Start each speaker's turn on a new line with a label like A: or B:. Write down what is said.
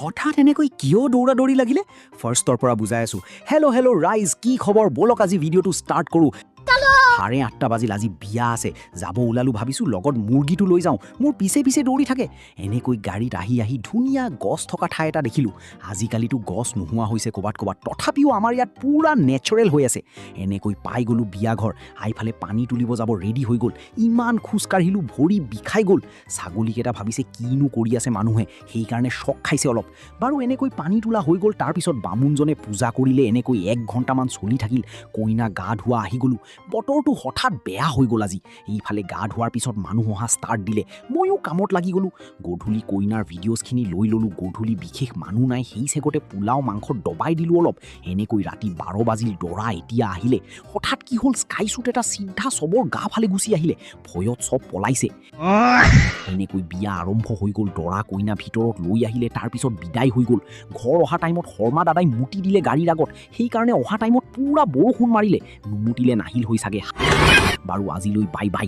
A: হঠাৎ এনেকৈ কিয় দৌৰা দৌৰি লাগিলে ফাৰ্ষ্টৰ পৰা বুজাই আছো হেল্ল' ৰাইজ কি খবৰ বলক আজি ভিডিঅ'টো ষ্টাৰ্ট কৰোঁ 8:30 বাজিল আজি বিয়া আছে যাব ওলালো ভাবিছোঁ লগত মুৰ্গীটো লৈ যাওঁ মোৰ পিছে পিছে দৌৰি থাকে এনেকৈ গাড়ীত আহি ধুনীয়া গছ থকা ঠাই এটা দেখিলোঁ আজিকালিতো গছ নোহোৱা হৈছে ক'ৰবাত তথাপিও আমাৰ ইয়াত পুৰা নেচাৰেল হৈ আছে এনেকৈ পাই গ'লোঁ বিয়া ঘৰ আইফালে পানী তুলিব যাব ৰেডি হৈ গ'ল ইমান খোজকাঢ়িলোঁ ভৰি বিষাই গ'ল ছাগলীকেইটা ভাবিছে কিনো কৰি আছে মানুহে সেইকাৰণে চক খাইছে অলপ বাৰু এনেকৈ পানী তোলা হৈ গ'ল তাৰপিছত বামুণজনে পূজা কৰিলে এনেকৈ 1 ঘণ্টামান চলি থাকিল কইনা গা ধোৱা আহি গ'লোঁ বতৰটো হঠাৎ বেয়া হৈ গ'ল আজি এইফালে গা ধোৱাৰ পিছত মানুহ অহা ষ্টাৰ্ট দিলে ময়ো কামত লাগি গ'লোঁ গধূলি কইনাৰ ভিডিঅ'ছখিনি লৈ ল'লোঁ গধূলি বিশেষ মানুহ নাই সেই চেগতে পোলাও মাংস দবাই দিলোঁ অলপ এনেকৈ ৰাতি 12 বাজিল দৰা এতিয়া আহিলে হঠাৎ কি হ'ল স্কাই শ্বুট এটা চিধা চবৰ গা ফালে গুচি আহিলে ভয়ত চব পলাইছে এনেকৈ বিয়া আৰম্ভ হৈ গ'ল দৰা কইনা ভিতৰত লৈ আহিলে তাৰপিছত বিদায় হৈ গ'ল ঘৰ অহা টাইমত শৰ্মা দাদাই মুতি দিলে গাড়ীৰ আগত সেইকাৰণে অহা টাইমত পুৰা বৰষুণ মাৰিলে নুমুতিলে নাহিল হৈ চাগে বাৰু আজিলৈ বাই বাই